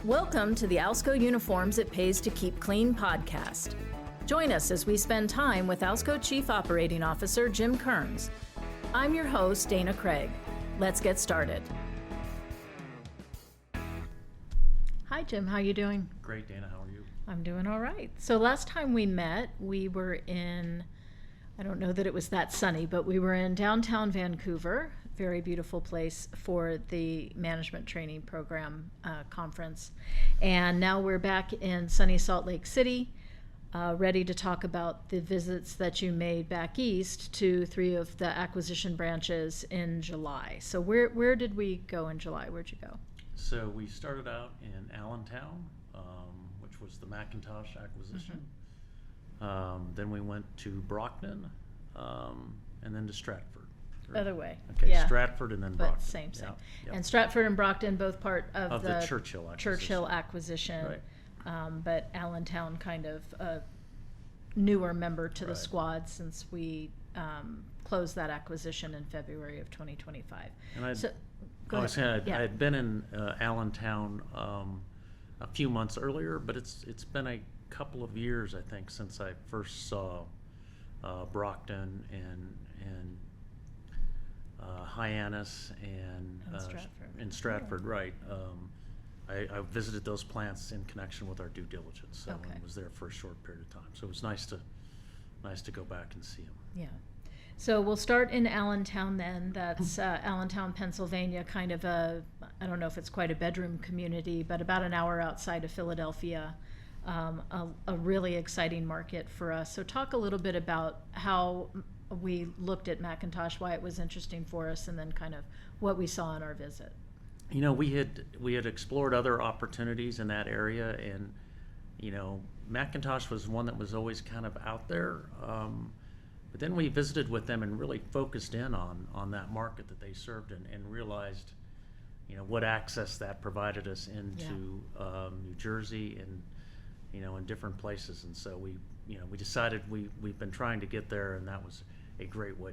Welcome to the Alsco Uniforms It Pays to Keep Clean podcast. Join us as we spend time with Alsco Chief Operating Officer Jim Kearns. I'm your host, Dana Craig. Let's get started. Hi, Jim. How you doing? Great, Dana. How are you? I'm doing all right. So last time we met, we were in, I don't know that it was that sunny, but we were in downtown Vancouver. Very beautiful place for the management training program conference. And now we're back in sunny Salt Lake City, ready to talk about the visits that you made back east to 3 of the acquisition branches in July. So where did we go in July? Where'd you go? So we started out in Allentown, which was the MacIntosh acquisition. Mm-hmm. Then we went to Brockton, and then to Stratford. Other way. Okay, yeah. Stratford and then Brockton. But same. Yep. And Stratford and Brockton, both part of the Churchill acquisition. Right. But Allentown kind of a newer member to the squad since we closed that acquisition in February of 2025. And I had been in Allentown a few months earlier, but it's been a couple of years, I think, since I first saw Brockton and Hyannis and Stratford, right. I visited those plants in connection with our due diligence, so I was there for a short period of time. So it was nice to go back and see them. Yeah. So we'll start in Allentown then. That's Allentown, Pennsylvania, kind of I don't know if it's quite a bedroom community, but about an hour outside of Philadelphia. A really exciting market for us. So talk a little bit about how we looked at MacIntosh, why it was interesting for us, and then kind of what we saw in our visit. You know, we had explored other opportunities in that area, and you know, MacIntosh was one that was always kind of out there. But then we visited with them and really focused in on that market that they served and realized, you know, what access that provided us into New Jersey and, you know, in different places. And so we decided we've been trying to get there, and that was a great way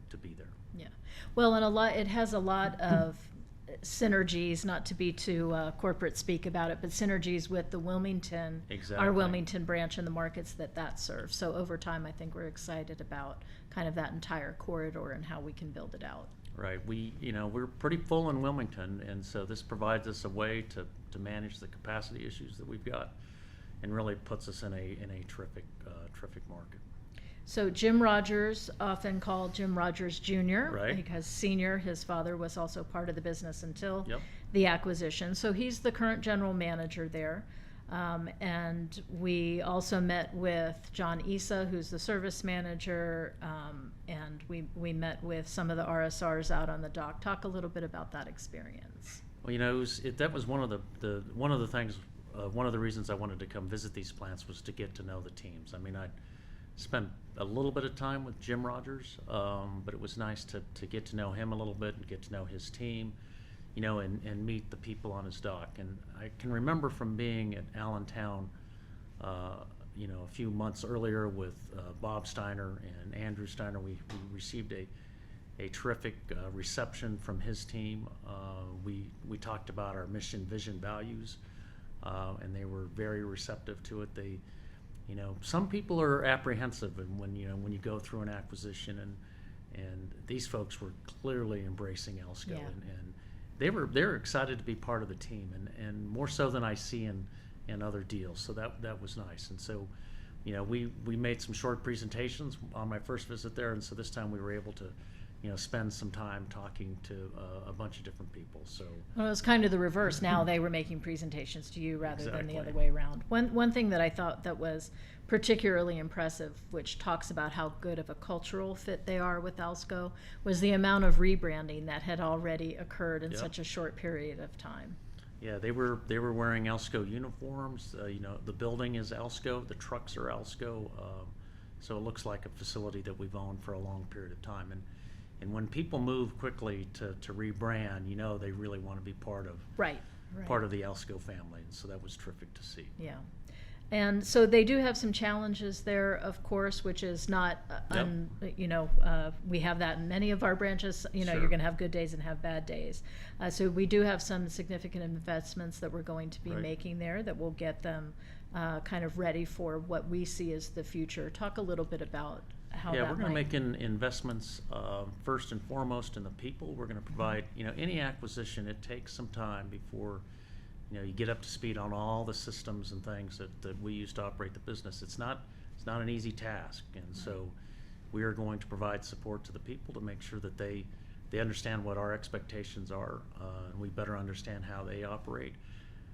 to be there. Yeah. Well, and it has a lot of synergies, not to be too corporate speak about it, but synergies with the Wilmington, our Wilmington branch and the markets that serves. So over time, I think we're excited about kind of that entire corridor and how we can build it out. Right. We're pretty full in Wilmington, and so this provides us a way to manage the capacity issues that we've got, and really puts us in a terrific market. So Jim Rogers, often called Jim Rogers Jr., right, because senior, his father was also part of the business until the acquisition. So he's the current general manager there. And we also met with John Issa, who's the service manager, and we met with some of the RSRs out on the dock. Talk a little bit about that experience. Well, you know, that was one of the things. One of the reasons I wanted to come visit these plants was to get to know the teams. I mean, I'd spent a little bit of time with Jim Rogers, but it was nice to get to know him a little bit and get to know his team, you know, and meet the people on his dock. And I can remember from being at Allentown, you know, a few months earlier with Bob Steiner and Andrew Steiner, we received a terrific reception from his team. We talked about our mission, vision, values, and they were very receptive to it. You know, some people are apprehensive, and when you go through an acquisition, and these folks were clearly embracing Alsco, and they were excited to be part of the team, and more so than I see in other deals. So that was nice. And so, you know, we made some short presentations on my first visit there, and so this time we were able to, you know, spend some time talking to a bunch of different people. So it was kind of the reverse. Now they were making presentations to you rather than the other way around. One thing that I thought that was particularly impressive, which talks about how good of a cultural fit they are with Alsco, was the amount of rebranding that had already occurred in such a short period of time. Yeah, they were wearing Alsco uniforms. You know, the building is Alsco, the trucks are Alsco, so it looks like a facility that we've owned for a long period of time. And when people move quickly to rebrand, you know, they really want to be part of the Alsco family, and so that was terrific to see. Yeah. And so they do have some challenges there, of course, which is not, we have that in many of our branches. You're Sure. going to have good days and have bad days. So we do have some significant investments that we're going to be Right. making there that will get them kind of ready for what we see as the future. Talk a little bit about how Yeah, that we're going to might- make investments first and foremost in the people. We're going to provide, any acquisition, it takes some time before, you get up to speed on all the systems and things that we use to operate the business. It's not an easy task. And so we are going to provide support to the people to make sure that they understand what our expectations are, and we better understand how they operate.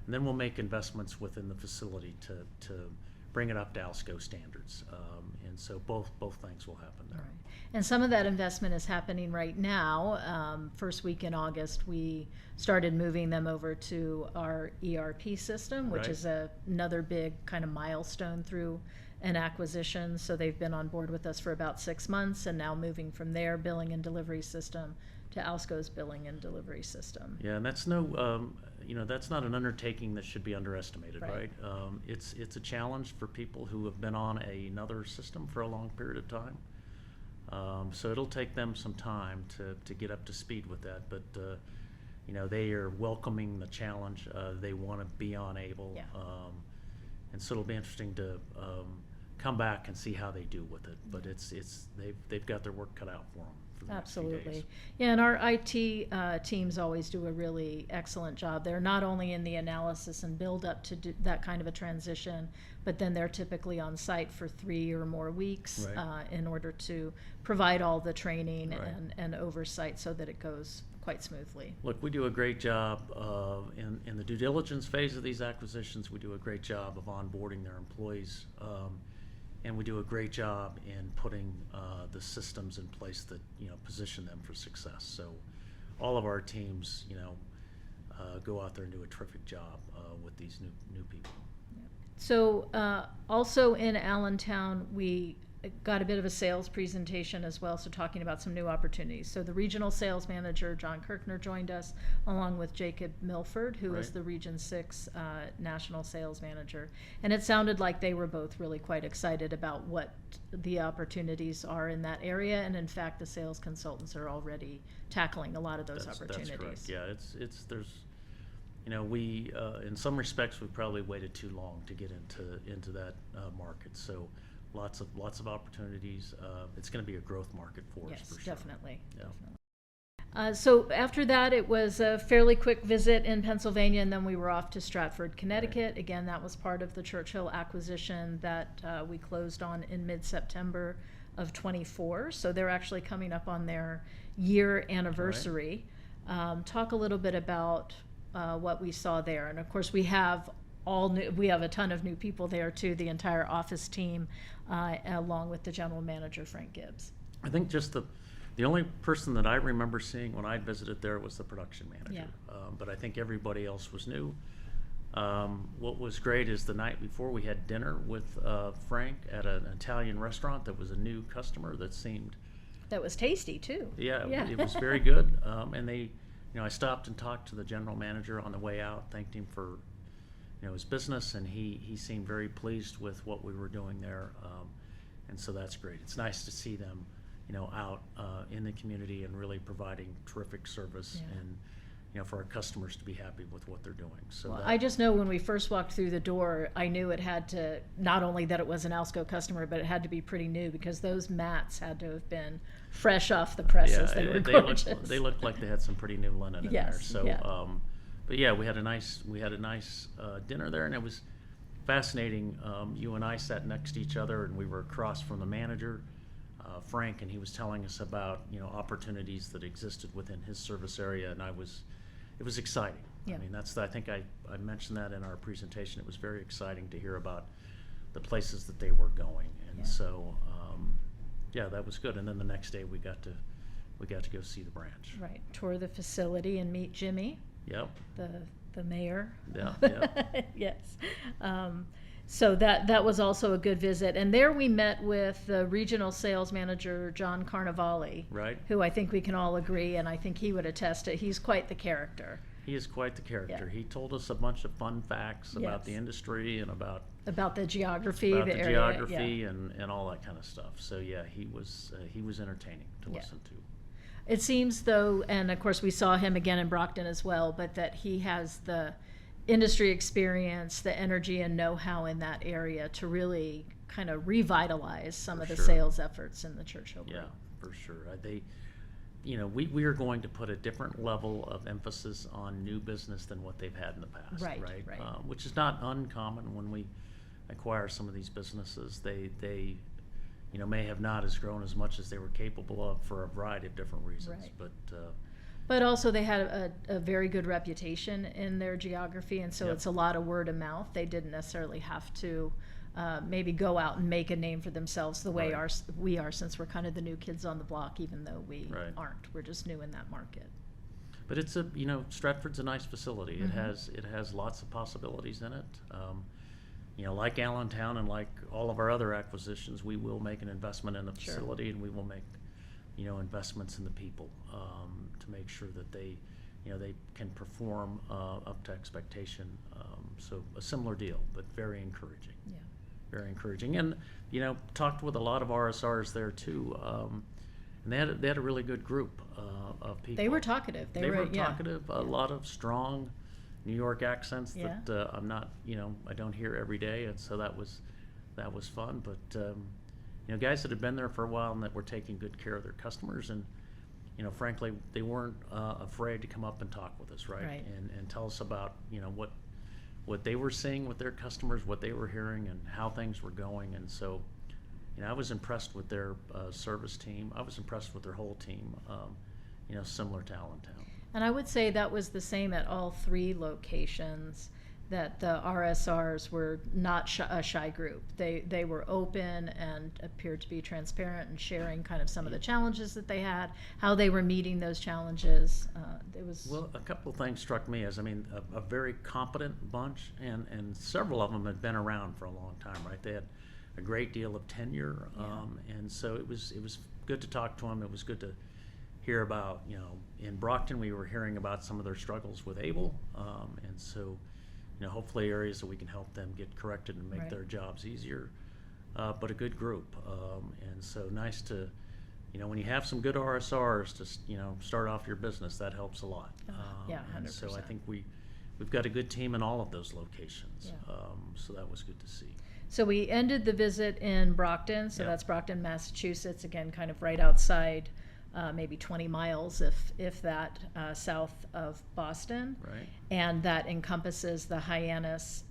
And then we'll make investments within the facility to bring it up to ALSCO standards. And so both things will happen there. Right. And some of that investment is happening right now. First week in August, we started moving them over to our ERP system, which Right. is another big kind of milestone through an acquisition. So they've been on board with us for about 6 months, and now moving from their billing and delivery system to ALSCO's billing and delivery system. Yeah, and that's that's not an undertaking that should be underestimated, Right. right? It's a challenge for people who have been on another system for a long period of time. So it'll take them some time to get up to speed with that, but they are welcoming the challenge. They want to be on Able, Yeah. And so it'll be interesting to come back and see how they do with it. But they've got their work cut out for them. For the next few days. Absolutely. Yeah, and our IT teams always do a really excellent job. They're not only in the analysis and build up to do that kind of a transition, but then they're typically on site for 3 or more weeks Right. in order to provide all the training Right. and oversight so that it goes quite smoothly. Look, we do a great job in the due diligence phase of these acquisitions. We do a great job of onboarding their employees, and we do a great job in putting the systems in place that position them for success. So, all of our teams, go out there and do a terrific job with these new people. So also in Allentown, we got a bit of a sales presentation as well, so talking about some new opportunities. So the regional sales manager, John Kirkner, joined us, along with Jacob Milford, who is Right. the Region 6 national sales manager. And it sounded like they were both really quite excited about what the opportunities are in that area. And in fact, the sales consultants are already tackling a lot of those opportunities. That's correct. Yeah, there's we in some respects we probably waited too long to get into that market. So lots of opportunities. It's going to be a growth market for us Yes, for sure. definitely. Yeah. Definitely. So after that, it was a fairly quick visit in Pennsylvania, and then we were off to Stratford, Connecticut. Right. Again, that was part of the Churchill acquisition that we closed on in mid-September of '24. So they're actually coming up on their year anniversary. Talk a little bit about what we saw there, and of course we have a ton of new people there too. The entire office team, along with the general manager Frank Gibbs. I think just the only person that I remember seeing when I visited there was the production manager. Yeah. But I think everybody else was new. What was great is the night before we had dinner with Frank at an Italian restaurant that was a new customer that seemed. That was tasty too. Yeah, Yeah. it was very good. And I stopped and talked to the general manager on the way out, thanked him for his business, and he seemed very pleased with what we were doing there, and so that's great. It's nice to see them out in the community and really providing terrific service, Yeah. and for our customers to be happy with what they're doing. So Well, I just know when we first walked through the door, I knew it had to, not only that it was an ALSCO customer, but it had to be pretty new, because those mats had to have been fresh off the presses. They were gorgeous. They looked like they had some pretty new linen in there. Yes, So, yeah. but yeah, we had a nice dinner there, and it was fascinating. You and I sat next to each other, and we were across from the manager, Frank, and he was telling us about opportunities that existed within his service area, and it was exciting. Yeah. I mean, I think I mentioned that in our presentation. It was very exciting to hear about the places that they were going, and Yeah. so yeah, that was good. And then the next day we got to go see the branch. Right, tour the facility and meet Jimmy, Yep. the mayor. Yeah. Yes. So that was also a good visit. And there we met with the regional sales manager, John Carnevale. Right. Who I think we can all agree, and I think he would attest to, he's quite the character. He is quite the character. Yeah. He told us a bunch of fun facts about Yes. the industry and about About the geography, about the the area. geography Yeah. and all that kind of stuff. So yeah, he was entertaining to Yeah. listen to. It seems though, and of course we saw him again in Brockton as well, but that he has the industry experience, the energy and know-how in that area to really kind of revitalize some For of the sure. sales efforts in the Churchill group. Yeah, for sure. We are going to put a different level of emphasis on new business than what they've had in the past, Right, right? right. Which is not uncommon when we acquire some of these businesses. They may have not as grown as much as they were capable of for a variety of different reasons. Right. But But also they had a very good reputation in their geography, and so Yep. it's a lot of word of mouth. They didn't necessarily have to maybe go out and make a name for themselves the way Right. we are, since we're kind of the new kids on the block, even though we Right. aren't. We're just new in that market. But it's Stratford's a nice facility. Mhm. It has lots of possibilities in it. Like Allentown and like all of our other acquisitions, we will make an investment in the Sure. facility, and we will make investments in the people to make sure that they can perform up to expectation. So a similar deal, but very encouraging. Yeah. Very encouraging, and talked with a lot of RSRs there too, and they had a really good group of people. They were talkative. They were, yeah. talkative. A Yeah. lot of strong New York accents Yeah. that I'm not, I don't hear every day, and so that was fun. But guys that had been there for a while and that were taking good care of their customers, and frankly, they weren't afraid to come up and talk with us, right? Right. And tell us about what they were seeing with their customers, what they were hearing, and how things were going. And so, I was impressed with their service team. I was impressed with their whole team, similar to Allentown. And I would say that was the same at all three locations, that the RSRs were not a shy group. They were open and appeared to be transparent and sharing kind of some of the challenges that they had, how they were meeting those challenges. It was Well, a couple of things struck me as, a very competent bunch, and several of them had been around for a long time, right? They had a great deal of tenure, Yeah. and so it was good to talk to them. It was good to hear about, in Brockton, we were hearing about some of their struggles with Able, and so, hopefully areas that we can help them get corrected and make Right. their jobs easier. But a good group, and so nice to, when you have some good RSRs to, start off your business, that helps a lot. Yeah, And so I 100%. think we've got a good team in all of those locations. Yeah. So that was good to see. So we ended the visit in Brockton, so Yeah. that's Brockton, Massachusetts, again, kind of right outside, maybe 20 miles, if that, south of Boston. Right. And that encompasses the Hyannis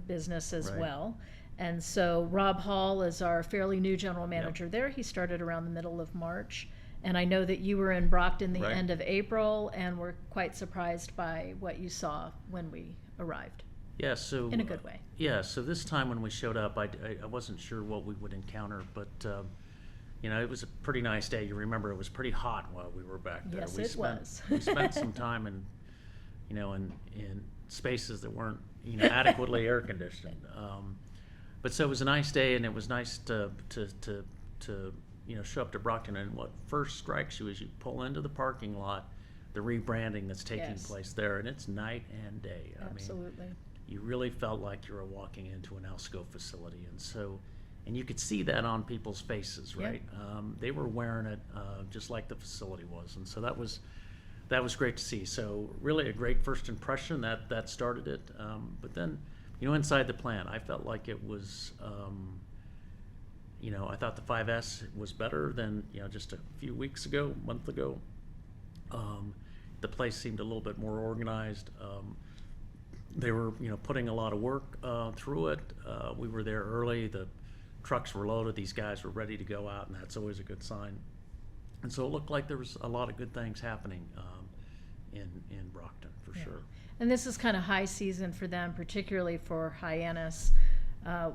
business as Right. well. And so Rob Hall is our fairly new general manager there. He started around the middle of March. And I know that you were in Brockton the Right. end of April and were quite surprised by what you saw when we arrived. Yeah, so In a good way. Yeah, so this time when we showed up, I wasn't sure what we would encounter, but it was a pretty nice day. You remember it was pretty hot while we were back there. Yes, we it spent, was. We spent some time in spaces that weren't adequately air conditioned. But so it was a nice day, and it was nice to show up to Brockton. And what first strikes you as you pull into the parking lot, the rebranding that's taking Yes. place there, and it's night and day. Absolutely. You really felt like you were walking into an Alsco facility, and you could see that on people's faces, Yeah. right? They were wearing it just like the facility was, and so that was great to see. So really a great first impression that started it. But then, inside the plant, I felt like it was, I thought the 5S was better than just a few weeks ago, month ago. The place seemed a little bit more organized. They were, putting a lot of work through it. We were there early. The trucks were loaded. These guys were ready to go out, and that's always a good sign. And so it looked like there was a lot of good things happening in Brockton, for Yeah. sure. And this is kind of high season for them, particularly for Hyannis,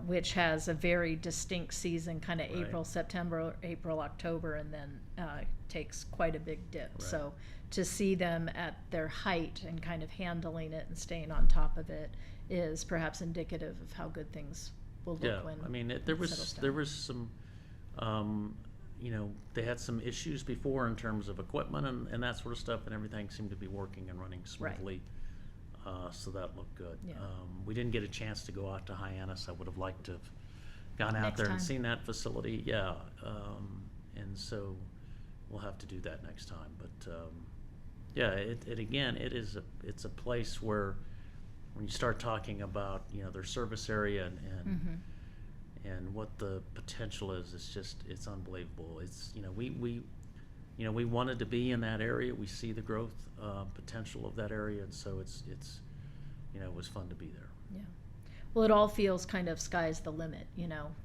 which has a very distinct season, kind of Right. April, September, April, October, and then takes quite a big dip. Right. So to see them at their height and kind of handling it and staying on top of it is perhaps indicative of how good things will look Yeah, when there it settles was down. some, they had some issues before in terms of equipment and that sort of stuff, and everything seemed to be working and running smoothly. So that looked good. Yeah. We didn't get a chance to go out to Hyannis. I would have liked to have gone out Next there time. and seen that facility. Yeah. And so we'll have to do that next time. But yeah, it again, it's a place where when you start talking about, their service area and what the potential is, it's unbelievable. It's, we wanted to be in that area. We see the growth potential of that area, and so it's it was fun to be there. Yeah. Well, it all feels kind of sky's the limit,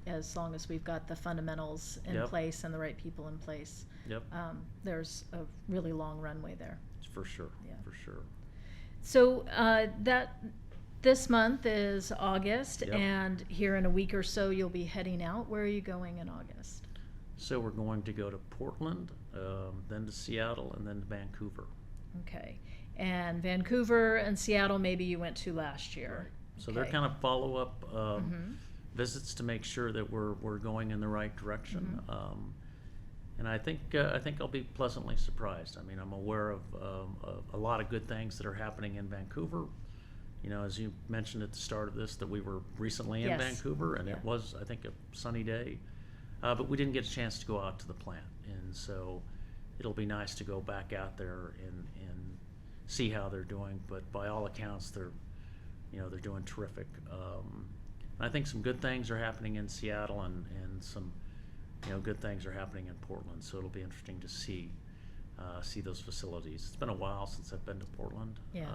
as long as we've got the fundamentals in Yep. place and the right people in place. Yep. There's a really long runway there. For sure. Yeah. For sure. So this month is August, Yep. and here in a week or so you'll be heading out. Where are you going in August? So we're going to go to Portland, then to Seattle, and then to Vancouver. Okay. And Vancouver and Seattle maybe you went to last year. Right. So they're Okay. kind of follow-up Mhm. visits to make sure that we're going in the right direction. And I think I'll be pleasantly surprised. I mean, I'm aware of a lot of good things that are happening in Vancouver. As you mentioned at the start of this, that we were recently in Yes. Vancouver, and Yeah. it was, I think, a sunny day. But we didn't get a chance to go out to the plant, and so it'll be nice to go back out there and see how they're doing. But by all accounts, they're doing terrific. I think some good things are happening in Seattle, and some good things are happening in Portland. So it'll be interesting to see those facilities. It's been a while since I've been to Portland. Yeah.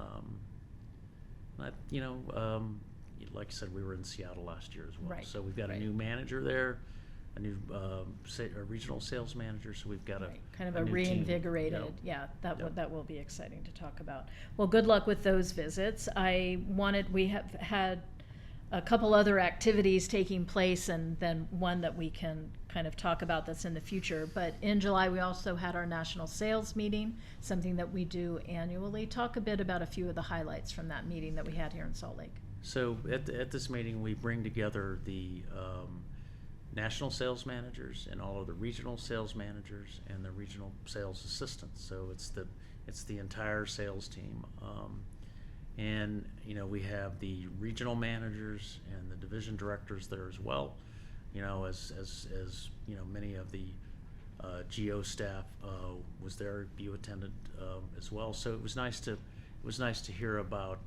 Like I said, we were in Seattle last year as well. Right, So we've got right. a new manager there, a new a regional sales manager. So we've got Right, kind of a new team. reinvigorated, Yep. yeah, that Yep. that will be exciting to talk about. Well, good luck with those visits. We have had a couple other activities taking place, and then one that we can kind of talk about that's in the future. But in July, we also had our national sales meeting, something that we do annually. Talk a bit about a few of the highlights from that meeting that we had here in Salt Lake. So at this meeting, we bring together the national sales managers and all of the regional sales managers and the regional sales assistants. So it's the entire sales team. And we have the regional managers and the division directors there as well. As many of the GO staff was there. You attended as well. So it was nice to hear about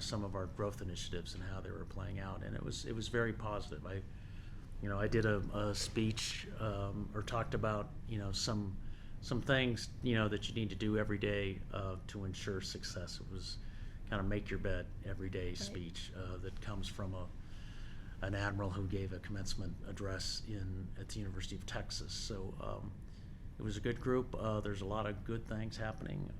some of our growth initiatives and how they were playing out, and it was very positive. I did a speech or talked about some things that you need to do every day to ensure success. It was kind of make your bed every day speech that comes from an admiral who gave a commencement address at the University of Texas. So it was a good group. There's a lot of good things happening.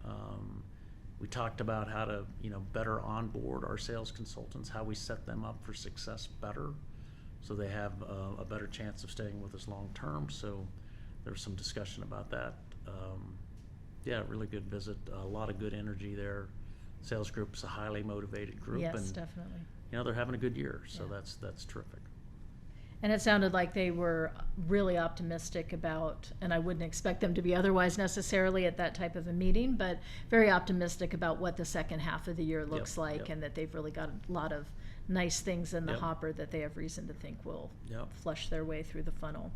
We talked about how to better onboard our sales consultants, how we set them up for success better, so they have a better chance of staying with us long term. So there was some discussion about that. Yeah, really good visit. A lot of good energy there. Sales group's a highly motivated group, Yes, and definitely. they're having a good year. So Yeah. that's terrific. And it sounded like they were really optimistic about, and I wouldn't expect them to be otherwise necessarily at that type of a meeting, but very optimistic about what the second half of the year looks like, yep. and that they've really got a lot of nice things in the Yep. hopper that they have reason to think will Yep. flush their way through the funnel.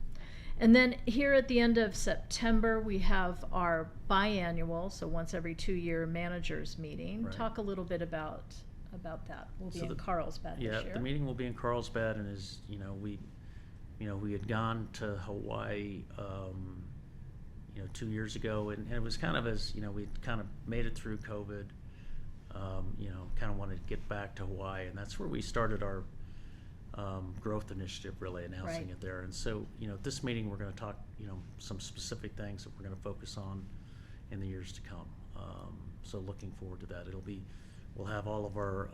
And then here at the end of September, we have our biannual, so once every 2-year managers meeting. Right. Talk a little bit about that. We'll be So in Carlsbad this year. Yeah, the meeting will be in Carlsbad, and we had gone to Hawaii 2 years ago, and it was kind of we'd kind of made it through COVID, kind of wanted to get back to Hawaii, and that's where we started our growth initiative, really announcing Right. it there. And so, at this meeting, we're going to talk, some specific things that we're going to focus on in the years to come. So looking forward to that. We'll have all of our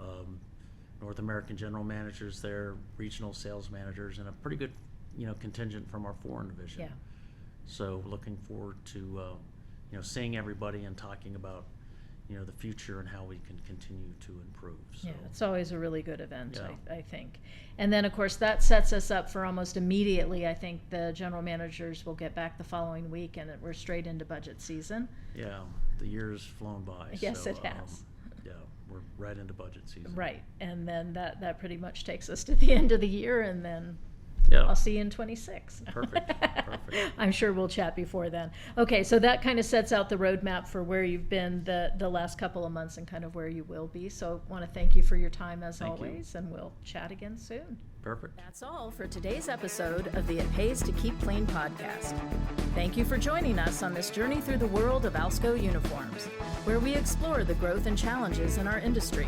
North American general managers there, regional sales managers, and a pretty good, contingent from our foreign division. Yeah. So looking forward to, seeing everybody and talking about, the future and how we can continue to improve. So, Yeah, it's always a really good event, Yeah. I think. And then, of course, that sets us up for almost immediately. I think the general managers will get back the following week, and we're straight into budget season. yeah, the year's flown by. Yes, so, it has. Yeah, we're right into budget season. Right, and then that pretty much takes us to the end of the year, and then Yeah. I'll see you in 26. Perfect. I'm sure we'll chat before then. Okay, so that kind of sets out the roadmap for where you've been the last couple of months and kind of where you will be. So I want to thank you for your time as Thank you. always, and we'll chat again soon. Perfect. That's all for today's episode of the It Pays to Keep Clean podcast. Thank you for joining us on this journey through the world of Alsco uniforms, where we explore the growth and challenges in our industry.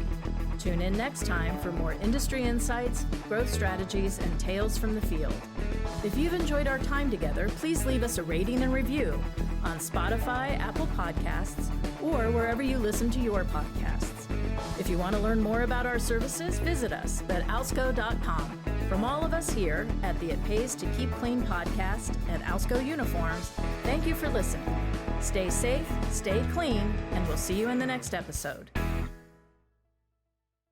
Tune in next time for more industry insights, growth strategies, and tales from the field. If you've enjoyed our time together, please leave us a rating and review on Spotify, Apple Podcasts, or wherever you listen to your podcasts. If you want to learn more about our services, visit us at alsco.com. From all of us here at the It Pays to Keep Clean podcast at Alsco Uniforms, thank you for listening. Stay safe, stay clean, and we'll see you in the next episode.